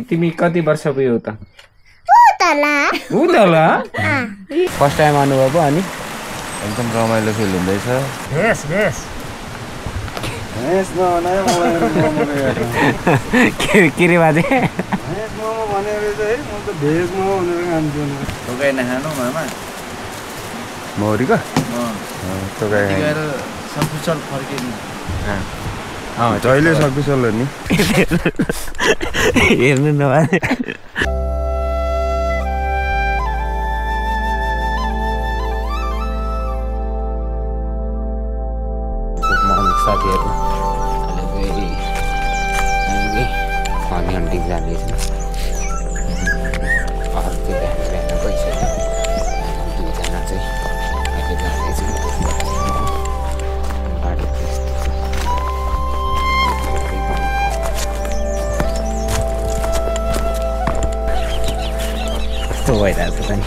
तिमी कति वर्षको हो त? फर्स्ट टाइम आउनुभयो पो अनि एकदम रमाइलो फिल हुँदैछ। के रे बाजे? टोकाइ नखानु मामा मौरीको सकुशल फर्किनु जहिले सकुशल हो नि। हेर्नु न साथीहरू हनी हन्टिङ जाँदैछ। अरू चाहिँ बिहान बिहान गइसक्यो। दुईजना चाहिँ अहिले जाँदैछ। बाटो कस्तो भइरहेको छ नि।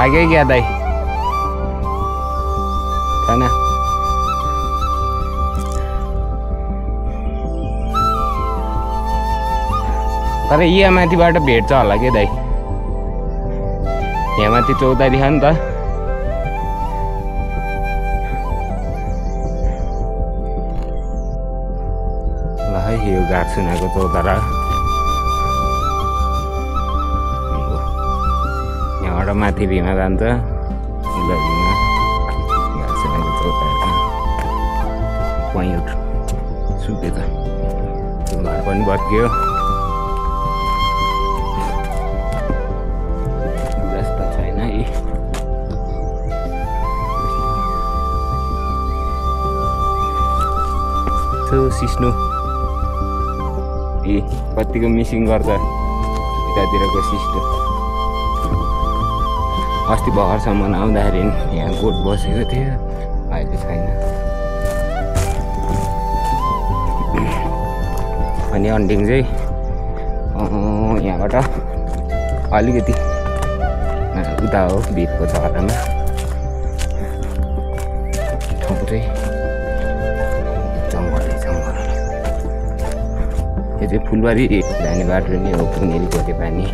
आगे क्या दाई खाना तर यहाँ माथिबाट भेट्छ होला के दाई? यहाँ माथि चौतारी छ नि त। ल है यो घाट सुनाको चौतारा। यहाँबाट माथि भिमा जान्छ भिमा घाट सुनाको चौतारा। पैँट सुकेछ घर पनि भत्कियो। सिस्नो ए कतिको मिसिङ गर्छ यतातिरको सिस्नो। अस्ति भर्खरसम्म आउँदाखेरि यहाँ गोठ बसेको थियो, अहिले छैन। अनि अन्डिङ चाहिँ यहाँबाट अलिकति उता हो भिरको जग्गामा ठाउँ चाहिँ यो चाहिँ फुलबारी जाने बाटो नि हो। पुनेरी कोटे पानी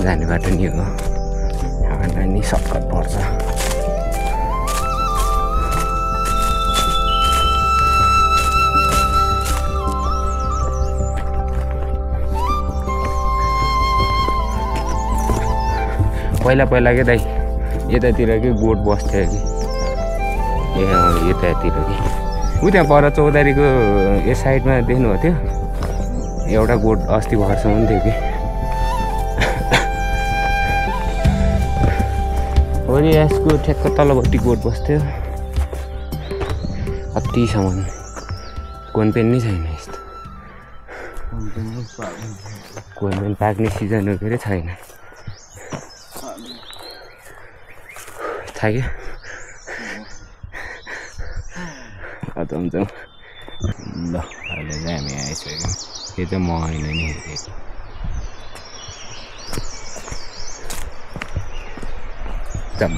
जाने बाटो नि हो। यहाँबाट नि सर्टकट पर्छ। पहिला पहिला के दाइ यतातिर के गोठ बस्थ्यो कि यतातिर कि उ त्यहाँ पर चौतारीको यस साइडमा देख्नुभएको थियो एउटा गोठ अस्ति भर्खरसम्म थियो कि। वरि यसको ठ्याक्क तलपट्टि गोठ बस्थ्यो अतिसम्म। कोनपेन नै छैन यस्तो। कोनपेन पाक्ने सिजन हो के अरे छैन थाहा क्या? हुन्छ ल अहिले चाहिँ हामी आइसक्यौँ। यो चाहिँ म होइन नि एकदम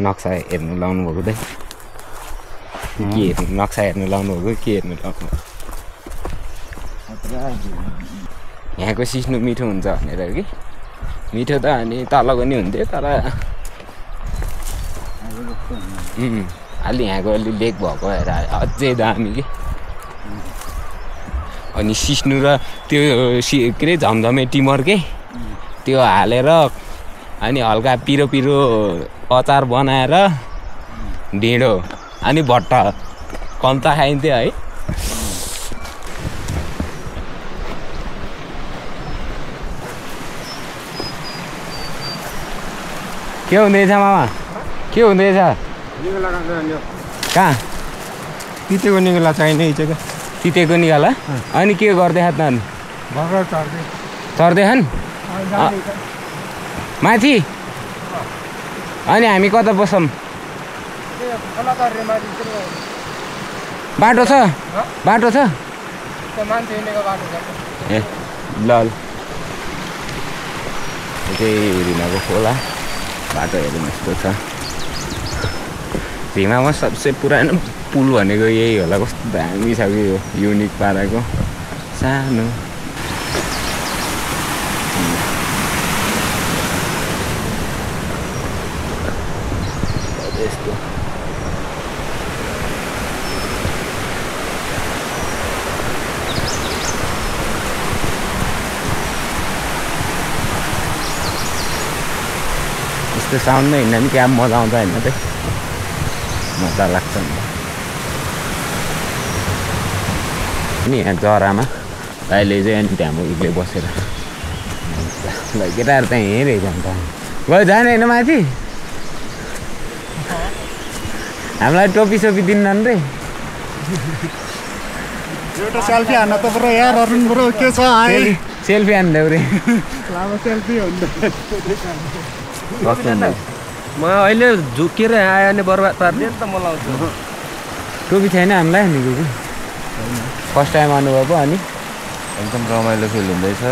नक्सा हेर्नु लाउनु भएको दाइ? के हेर्नु नक्सा हेर्नु लाउनु भएको के हेर्नु लाउनु? यहाँको सिस्नो मिठो हुन्छ भनेर कि? मिठो त अनि तलको नि हुन्थ्यो तर अलि यहाँको अलि लेक भएको भएर अझै दामी कि। अनि सिस्नु र त्यो के अरे झमझमे टिमरकै त्यो हालेर अनि हल्का पिरो पिरो अचार बनाएर ढिँडो अनि भट्टा कम्ता खाइन्थ्यो है। के हुँदैछ मामा के हुँदैछ कहाँ तितेको निगला चाहिने क्या तितेको निकाला अनि के गर्दै त चढ्दैछन् माथि अनि हामी कता बसौँ बाटो छ बाटो छ ए ल त्यही रिनाको खोला बाटो हेर्नु यस्तो छ भिमामा सबसे पुरानो पुल भनेको यही होला कस्तो दामी छ कि यो युनिक पाराको सानो यस्तो यस्तो साउन्डमा हिँड्दा पनि क्या मजा आउँछ होइन त मजा लाग्छ नि यहाँ जरामा अहिले चाहिँ अनि त्यहाँ एक्लै बसेर ल केटाहरू त हेरेको अन्त गयो जाने होइन माथि हामीलाई टोपी सोपी दिन्न रे एउटा सेल्फी हान्न त ब्रो यार अरुण ब्रो के छ आइ सेल्फी हान्देऊ रे लामो सेल्फी हुन्छ म अहिले झुकेर आयो भने बर्बाद पार्ने त म लाउँछु टोपी छैन हामीलाई नि कि फर्स्ट टाइम आउनुभयो पो अनि एकदम रमाइलो फिल हुँदैछ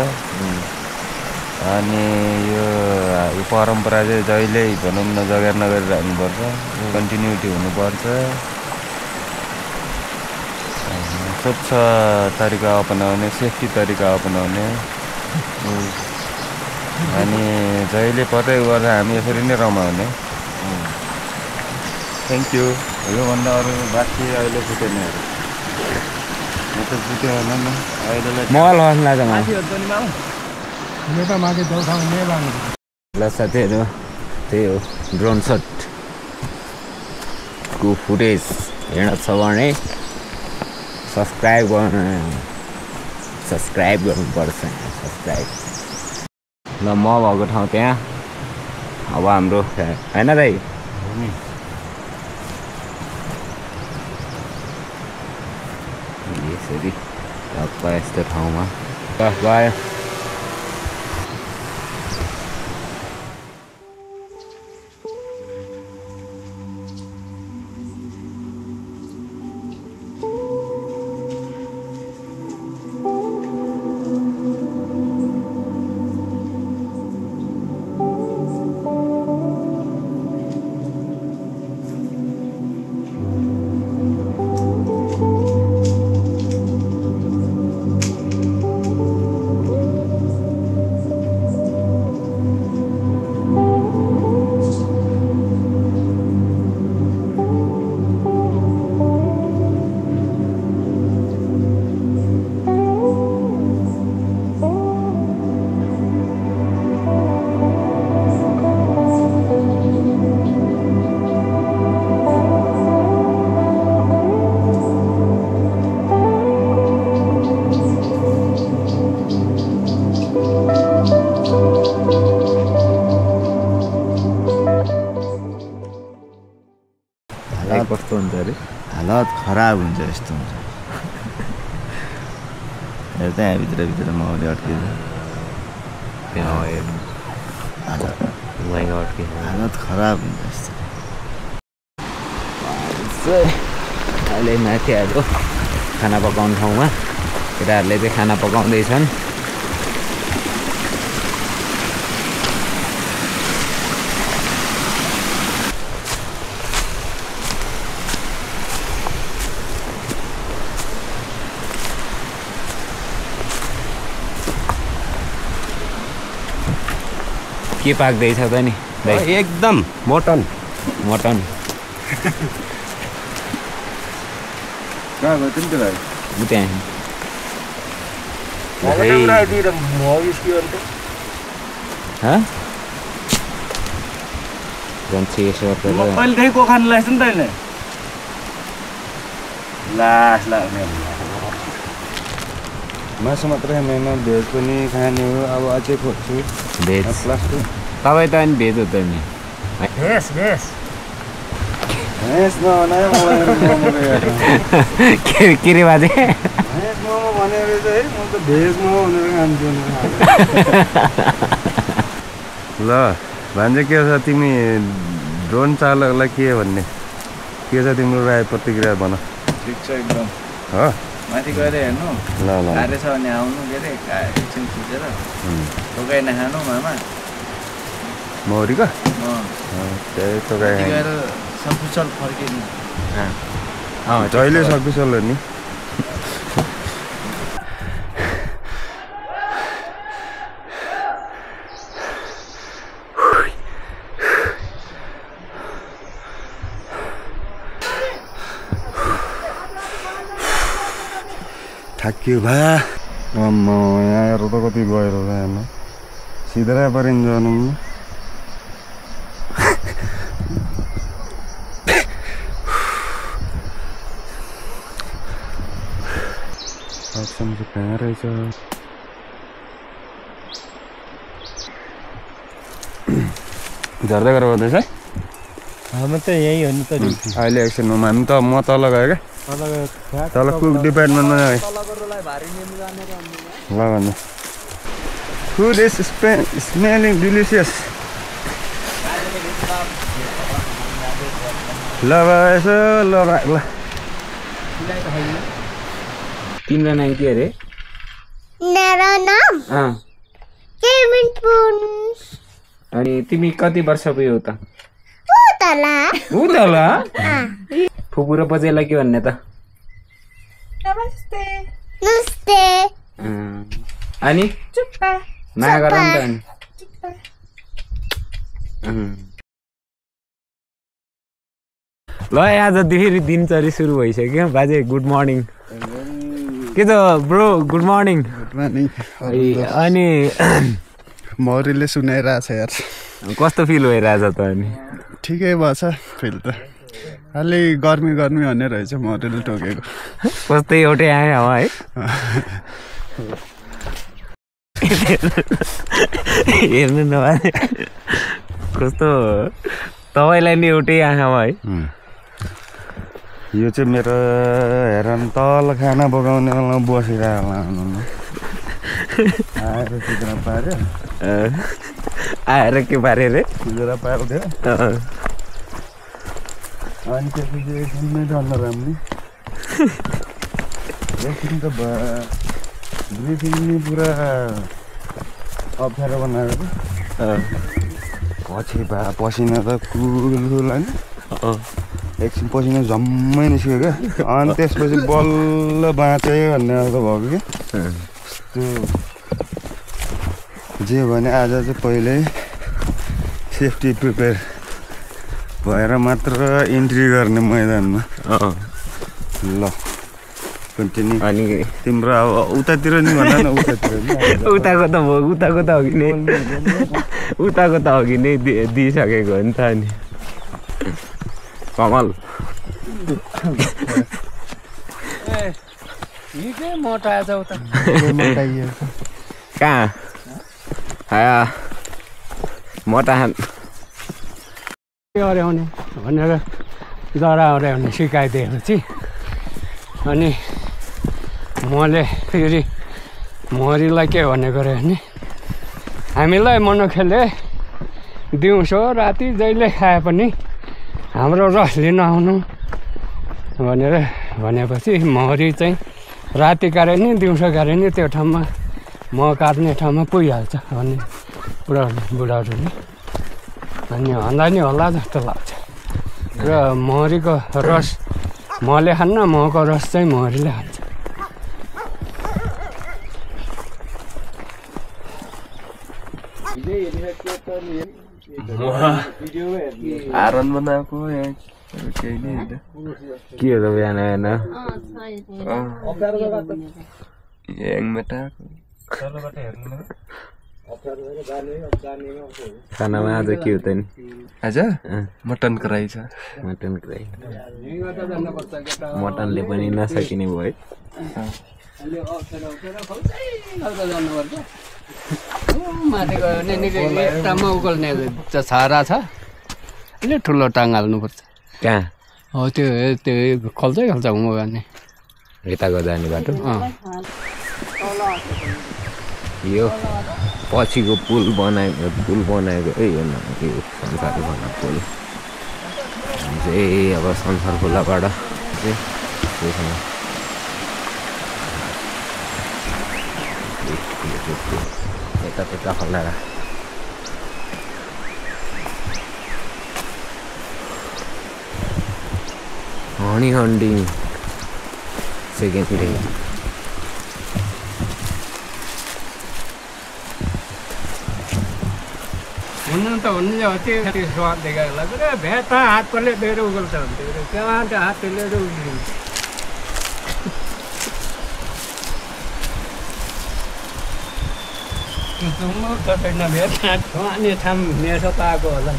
अनि यो परम्परा चाहिँ जहिले भनौँ न जगार नगरिरहनुपर्छ कन्टिन्युटी हुनुपर्छ स्वच्छ तरिका अपनाउने सेफ्टी तरिका अपनाउने अनि जहिले प्रत्येक वर्ष हामी यसरी नै रमाउने थ्याङ्क यू योभन्दा अरू बाँकी अहिले फुटेन म त फुट्यो होला न अहिलेलाई मल हस्ला त ल साथीहरू त्यही हो ड्रोन सटको फुटेज हेर्न छ भने सब्सक्राइब गर्नुपर्छ सब्सक्राइब ल म भएको ठाउँ त्यहाँ अब हाम्रो होइन दाइ यसरी टक्क यस्तो ठाउँमा गयो कस्तो हुन्छ अरे हालत खराब हुन्छ यस्तो हुन्छ हेर्दै यहाँ भित्र माउले अड्किन्छ हालत खराब हुन्छ यस्तो अहिले माथि आएको खाना पकाउने ठाउँमा केटाहरूले चाहिँ खाना पकाउँदैछन् के पाक्दैछ त नि एकदम मटन मटन कहाँ गयो तिमी त्यसलाई त्यहाँ को खान लाग्छ नि त अहिले लास लाग्ने मासु मात्रै खाँदैन भेज पनि खाने हो अब अझै खोज्छु भेज प्लास्टिक तपाईँ त अनि भेज हो त नि हेस नभनायो के रे बाजे हेस मोमो भनेर चाहिँ म त भेज मोमो भनेर खान्छु ल भान्जे के छ तिमी ड्रोन चालकलाई के भन्ने के छ तिम्रो राय प्रतिक्रिया भन ठिक छ एकदम हो माथि गएर हेर्नु ल ल खारे छ भने आउनु के अरे एकछिन खिचेर टोकाइ नखानु मामा मौरीको त्यही टोकाइ माथि गएर सकुशल फर्किनु जहिले सकुशल हो नि थाक्यो भा अम्मा यहाँ आएर त कति गएर जानु सिधै परिन् जानु अप्सन चाहिँ कहाँ रहेछ झर्दै गरेर गर्दैछ है हामी त यही हो नि त अहिले एकछिनमा हामी त म तल गएँ क्या तल कुक डिपार्टमेन्टमा गएँ ल भन्नु फुड इज स्मेलिङ डिलिसियस ल यसो ल ल तिम्रो नाम के अरे मेरो नाम केमिन पुन अनि तिमी कति वर्ष पुग्यौ त उतला फुपू र बजेलाई के भन्ने त नमस्ते अनि माया गर नि त अनि ल आज फेरि दिनचरी सुरु भइसक्यो बाजे गुड मर्निङ के त ब्रो गुड मर्निङ अनि मौरीले सुनाइरहेछ यार कस्तो फिल भइरहेछ त अनि ठिकै भएछ फिल त अलि गर्मी गर्मी भन्ने रहेछ मौरीले टोकेको कस्तै एउटै आयो है हेर्नु न कस्तो तपाईँलाई नि एउटै आँखा है यो चाहिँ मेरो हेर तल खाना पकाउने बेलामा बसिरहेको आएर चित्र पार्यो आएर के पारे रे चित्र पारिदियो अनि त्यसपछि एकछिनमै डल्लो राम्री एकछिन त ब्रिफिङ नि पुरा अप्ठ्यारो बनाएर पछि पसिना त कुल होइन एकछिन पसिना झम्मै निस्क्यो क्या अनि त्यसपछि बल्ल बाँचे भन्ने जस्तो भएको क्या जे भने आज चाहिँ पहिल्यै सेफ्टी प्रिपेयर भएर मात्र इन्ट्री गर्ने मैदानमा ल कन्टिन्यू अनि तिम्रो अब उतातिर नि भन न उतातिर उताको त अघि नै दिइसकेको हो नि त अनि कमल कहाँ मोटा हराउने भनेर जरा हराउने सिकाइदिएपछि अनि मैले फेरि मौरीलाई के भनेको रे भने हामीलाई मनुष्यले दिउँसो राति जहिले खाए पनि हाम्रो रस लिन आउनु भनेर भनेपछि मौरी चाहिँ राति काटे नि दिउँसो काटे नि त्यो ठाउँमा म काट्ने ठाउँमा पुगिहाल्छ भन्ने बुढाहरूले अनि भन्दा नि होला जस्तो लाग्छ र मौरीको रस मले खान्न मको रस चाहिँ मौरीले खान्छ आरन बनाएको केही नै होइन के हो बिहान बिहान ह्याङ मेटाएको खानामा आज के हो त नि आज मटन कराई छ मटन क्राई मटनले पनि नसकिने भयो है माथि गयो भने निकै एकटामा उकाल्ने छारा छ अलि ठुलो टाङ हाल्नुपर्छ कहाँ हो त्यो खल्छै खल्छ हुँगो गर्ने यताको जाने बाटो यो पछिको पुल बनाएको है यो संसार खोला पुल चाहिँ अब संसार खोलाबाट चाहिँ यता खोला हनी हन्डिङ सेकेन्ड डे हुनु त हुनु त्यो स्वाद देखाएको लाग्छ भेटा हात कसले लिएर उकाल्छ भन्थ्यो कहाँ त्यो हात लिएर उक्लिन्छ तपाईँको भेटा अनि ठाउँ मेसो त आएको होला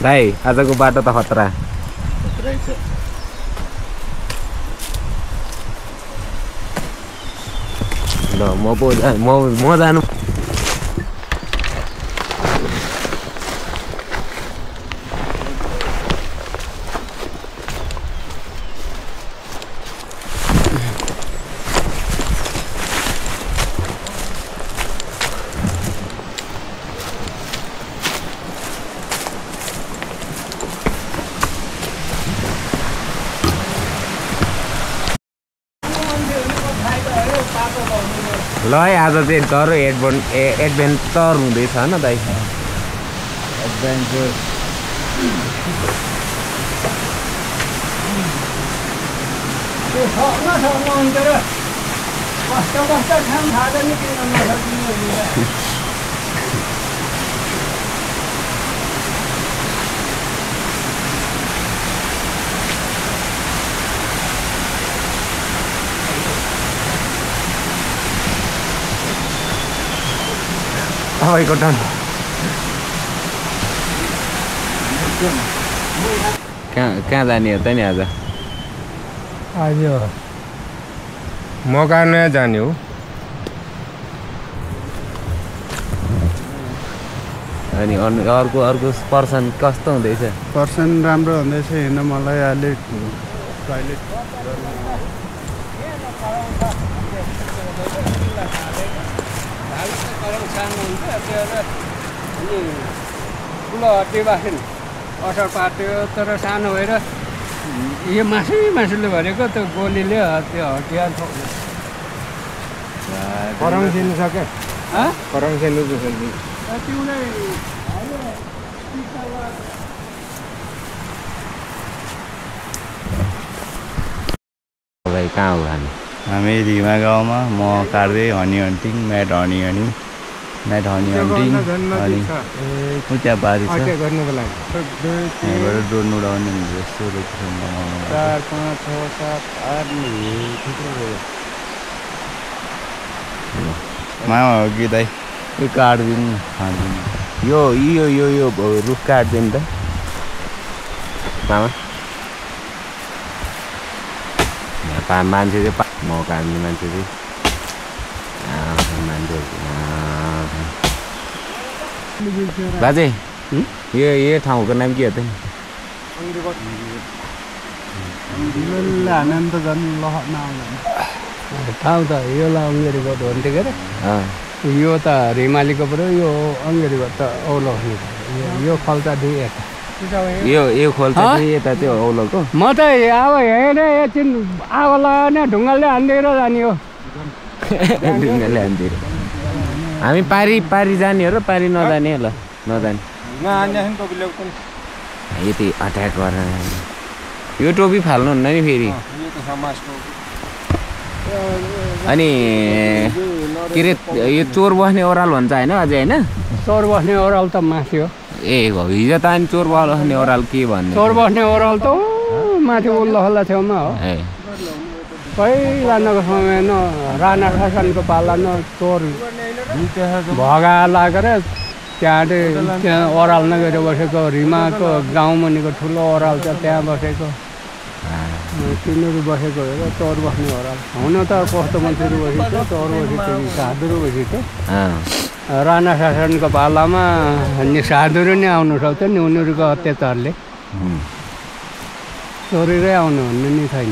भाइ आजको बाटो त खतरा ल म जानु ल है आज चाहिँ डर एडभेन्चर हुँदैछ होइन दाइ एडभेन्चर तपाईँको टन कहाँ जाने हो त नि आज आज मकान जाने हो अनि अर्को पर्सन कस्तो हुँदैछ पर्सन राम्रो हुँदैछ हिँड्न मलाई अलिक टोइलेट सानो हुन्छ त्यो अनि ठुलो हड्डी बाख्यो नि असर पार्थ्यो तर सानो भएर यो मासुले भरेको त्यो गोलीले त्यो हड्डिया करङ सेल्नु सक्यो करङ सेल्नु भाइ कहाँ हो हामी धिमा गाउँमा म काट्दै हनी हन्टिङ म्याट हनी हन्टिङ अनि त्यहाँ बारी छ यहाँबाट ड्रोन उडाउने जस्तो रहेछ 4 5 6 7 8 मामा हो कि दाइ यो काट्दिनु खाँदिनु यो रुख काट्दिनु त मामा मान्छे चाहिँ म काट्ने मान्छे चाहिँ बाजे यो ठाउँको नाम के हो त हामी त झन् ठाउँ त यो अङ्गेरीबाट हुन्थ्यो के अरे यो त हिमालीको पऱ्यो यो अङ्गेरीबाट त औलो यो खोल्चा दुई यता यो खोल्चा चाहिँ यता त्यो औलोको म त अब हेरेँ एकछिन आगोला नै ढुङ्गाले हानिदिएर जाने हो ढुङ्गाले हानिदिएर हामी पारी जाने हो र पारी नजाने ल नजाने नआन्याखिन टोपी ल्याउ पनि यति अट्याक गरेर यो टोपी फाल्नुहुन्न नि फेरि यो त समाज टोपी अनि के अरे यो चोर बस्ने ओह्राल भन्छ होइन अझै होइन चोर बस्ने ओह्राल त माथि हो ए हिजो त अनि चोर बस्ने ओह्राल के भन्ने चोर बस्ने ओह्राल त माथि उल्लहल्ला छेउमा हो ए पहिलाको समयमा राणा शासनको पालामा चोर भगा लागेर त्यहाँ ओह्राल नगरेर बसेको रिमाको गाउँ मुनिको ठुलो ओह्राल छ त्यहाँ बसेको तिनीहरू बसेको हो चोर बस्ने ओह्राल हुन त कस्तो मान्छेहरू बसेको चोर बसेको साधुहरू बसेको राणा शासनको पालामा साधुहरू नै आउनु सक्छ नि उनीहरूको अत्याचारले चोरेरै आउनु भन्ने नि छैन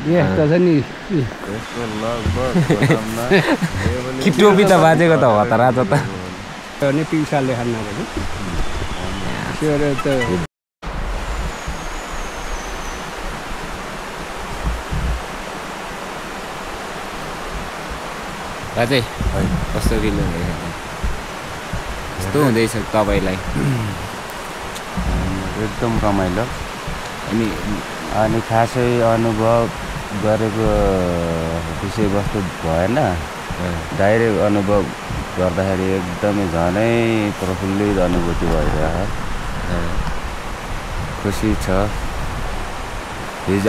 यस्तो छ नि कि टोपी त बाजेको त हतारा त अनि पिसाले खानाहरू त बाजे कस्तो फिल हुँदैछ कस्तो हुँदैछ तपाईँलाई एकदम रमाइलो अनि खासै अनुभव गरेको विषयवस्तु भएन डाइरेक्ट अनुभव गर्दाखेरि एकदमै झनै प्रफुल्लित अनुभूति भइरहेको खुसी छ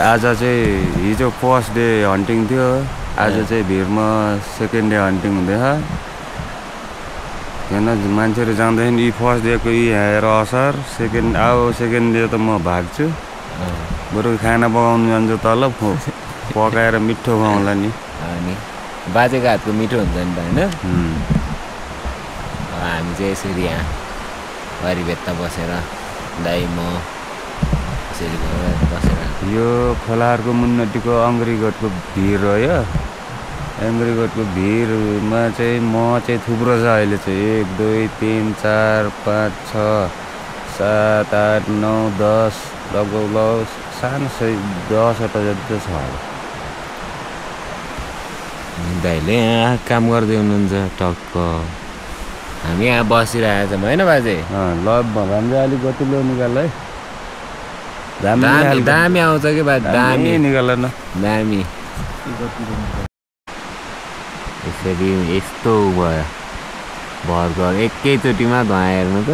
आज चाहिँ हिजो फर्स्ट डे हन्टिङ थियो आज चाहिँ भिरमा सेकेन्ड डे हन्टिङ हुँदैछ हेर्न मान्छेहरू जाँदाखेरि यी फर्स्ट डेको यी हेरेर असर सेकेन्ड डे त म भाग्छु बरु खाना पकाउनु जान्छु तल पकाएर मिठो खुवाउँला नि अनि बाजेको हातको मिठो हुन्छ नि त होइन हामी चाहिँ यसरी यहाँ बारीभेत्ता बसेर दाइ म यसरी बसेर यो खोलाहरूको मुन्नतिको अङ्ग्रीगढको भिर हो यो अङ्ग्रीगढको भिरमा चाहिँ म चाहिँ थुप्रो छ अहिले चाहिँ 1 2 3 4 5 6 7 8 9 10 लगभग सानो 10वटा जति छ दाइले यहाँ काम गर्दै हुनुहुन्छ टक्क हामी यहाँ बसिरहेको छौँ होइन बाजे ल भान्जा अलिक गतिलो निकाल है दामी आउँछ कि बा दामी निकाल न दामी यसरी यस्तो भयो भर्खर एकैचोटिमा धुवा हेर्नु त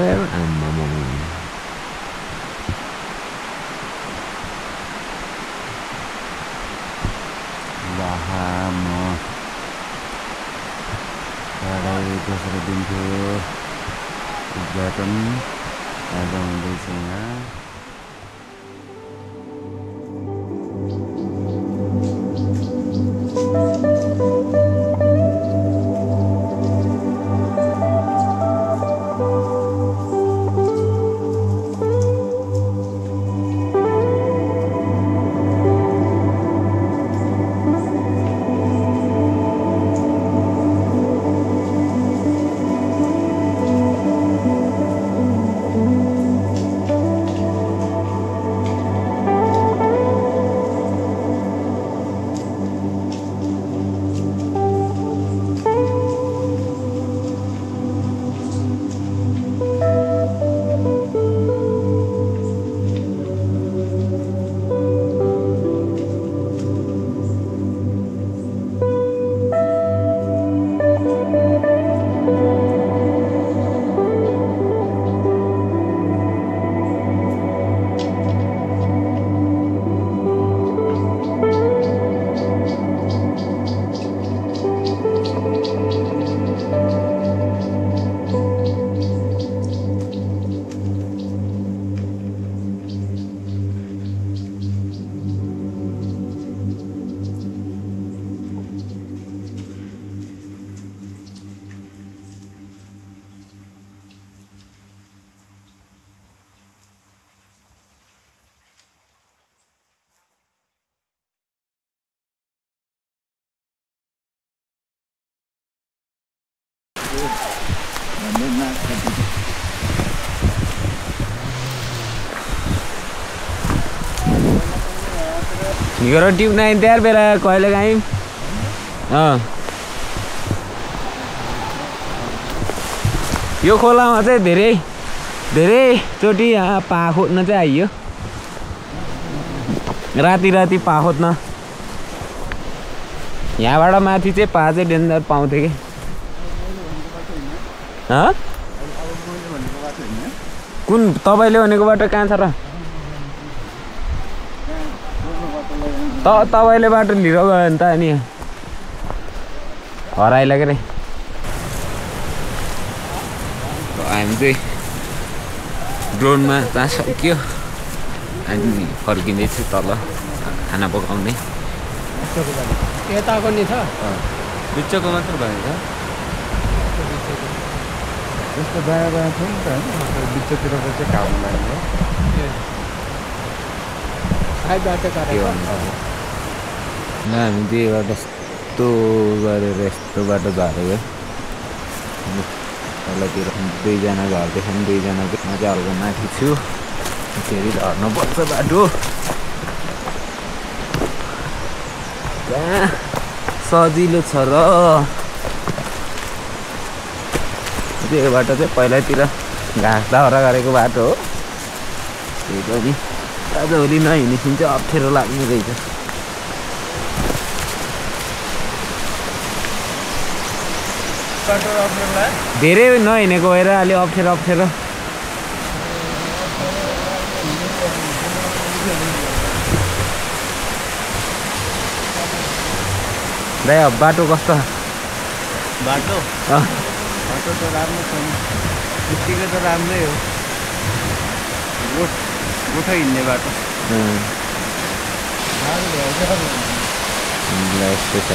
दोस्रो दिनको उद्घाटन आज हुँदैछ यहाँ निगरो ट्युब नाइन त्यार बेला कहिले काहीँ यो खोलामा चाहिँ धेरैचोटि यहाँ पा खोज्न चाहिँ आइयो राति पा खोज्न यहाँबाट माथि चाहिँ पा चाहिँ डेन्जर पाउँथ्यो कि कुन तपाईँले भनेको बाटो कहाँ छ र तपाईँले बाटो लिएर गयो भने त अनि हराइला के रे हामी चाहिँ ड्रोनमा जहाँ सक्यो अनि फर्किँदैछु तल खाना पकाउने यताको नि छ बिचको मात्र भएको जस्तो बायाँ छ नि त होइन बिचतिरको चाहिँ काम लाग्यो हामी चाहिँ एउटा यस्तो गरेर यस्तो बाटो झरेको तलतिर दुईजना झर्दैछ नि दुईजनाको म चाहिँ हल्का माथि छु फेरि झर्नुपर्छ बाटो सजिलो छ र त्यो बाटो चाहिँ पहिलातिर घाँस दाउरा गरेको बाटो हो त्यही पनि आजभोलि नहिँडेपछि चाहिँ अप्ठ्यारो लाग्ने रहेछ धेरै नहिँडेको भएर अलि अप्ठ्यारो दाइ अब बाटो कस्तो बाटो बाटो त राम्रो छैन त्यतिकै त राम्रै हो गोठा हिँड्ने बाटो यस्तो छ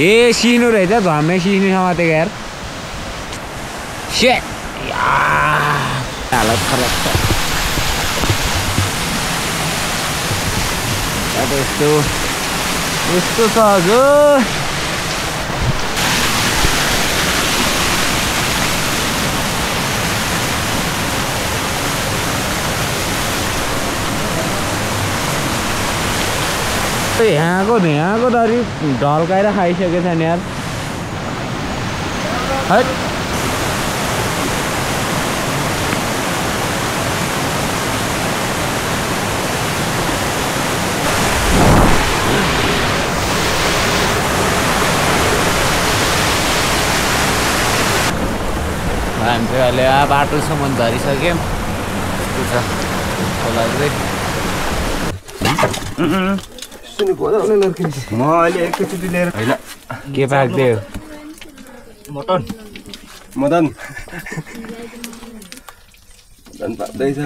ए सिनु रहेछ झम्मै सिनु समातेको यार सेट हालत खराब छ यस्तो छ हजुर यहाँको धरी ढल्काएर खाइसकेको छ नि यार है हामी चाहिँ अहिले बाटोसम्म झरिसक्यौँ यस्तो छ खोला चाहिँ म अहिले एकैचोटि लिएर होइन के पाक्दियो मदन पाक्दैछ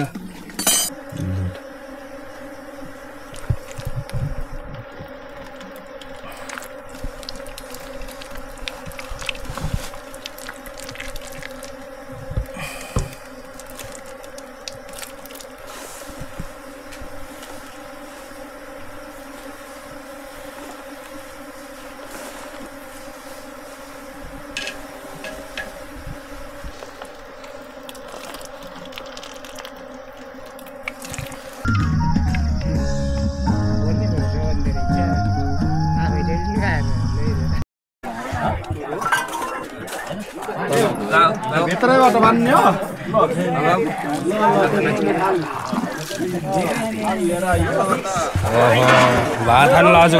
भित्रैबाट बान्ने हो भात खानु लाग्छ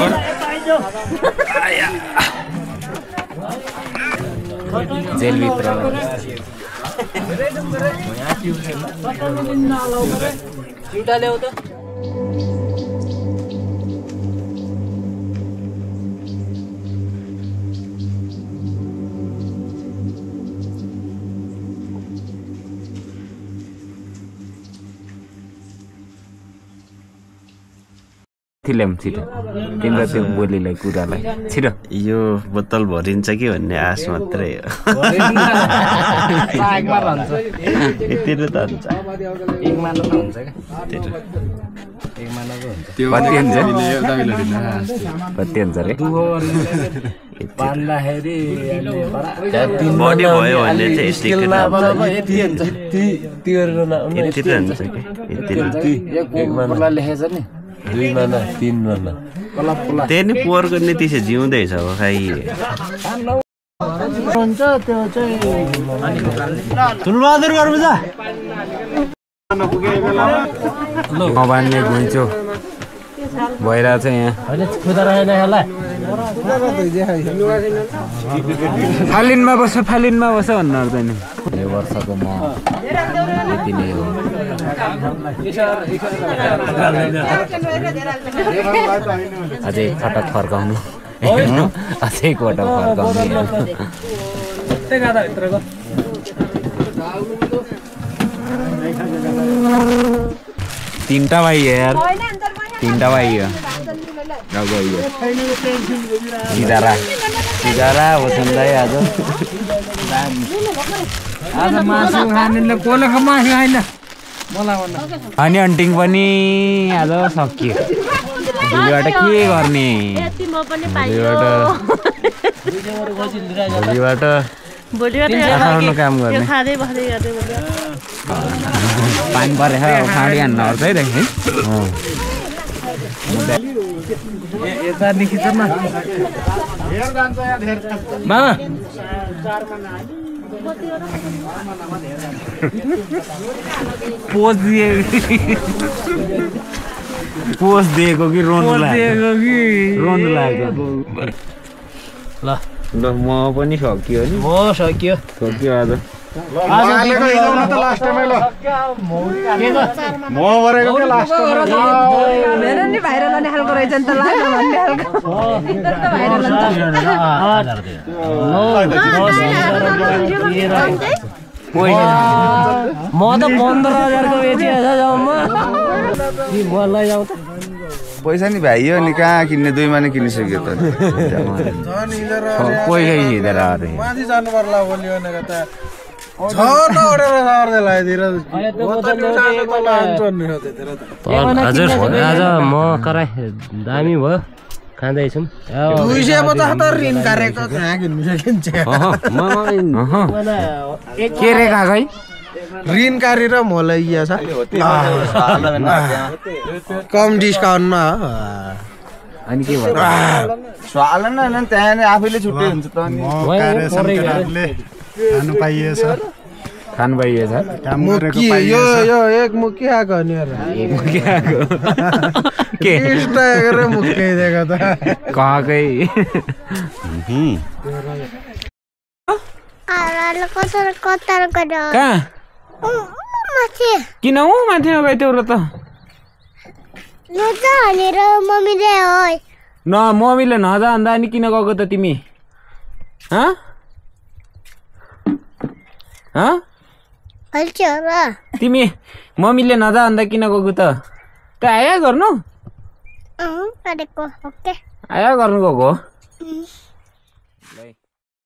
जेलभित्र ल्याउँ छिटो तिम्रो त्यो बोलीलाई कुरालाई छिटो यो बोतल भरिन्छ कि भन्ने आश मात्रै हो यति त हुन्छ कति हुन्छ कति हुन्छ रे बडी भयो भने चाहिँ त्यही नै पोहोर गर्ने त्यसै जिउँदैछ अब खाइ ठुलबहादुर गर्नु छ बान्ने घुइँचो भइरहेको छ यहाँ फालिनमा बस भन्नुहरू त नि यो वर्षको म यति नै हो अझै एकपटक फर्काउनु अझै एकपटक फर्काउनु तीनटा भाइ यार तीनटा भाइ हो सिधारा होसन दाइ आज मासु खानेले कसले मासु खाइन अनि अन्टिङ पनि आज सकियो भोलिबाट के गर्ने भोलिबाट आफ्नो काम गर्ने पानी परेछ फाँडी हान्न पर्छ है देखि यतादेखि छ मामा पोज दिएको कि रोनु लागेको ल ल म पनि सकियो नि सकियो आज म त 15,000 को बेचिहाल्छ मलाई जाउँ त पैसा नि भाइयो नि कहाँ किन्ने 2 मा नै किनिसक्यो त पैसा हिँडेर अरे माथि जानु पर्ला भोलि भनेको त झन् ओडेर सार्दै लगाइदिएर हजुर आज म कराई दामी भयो खाँदैछौँ 250 त ऋण काटेको कहाँ किन्नु सकिन्छ के रे काकै ऋण काटेर मलाई छ कम डिस्काउन्टमा अनि के भयो स्वालन न त्यहाँ नै आफैले छुट्टै हुन्छ त नि खानु पाइएछ यो एक मुखी आएको नि के मुखिदिएको त काकै कहाँ किन हौ माथि नगए त्यो त न मम्मीले नजा भन्दा अनि किन गएको त तिमी तिमी मम्मीले नजा भन्दा किन गएको त आया गर्नु आया गर्नु गएको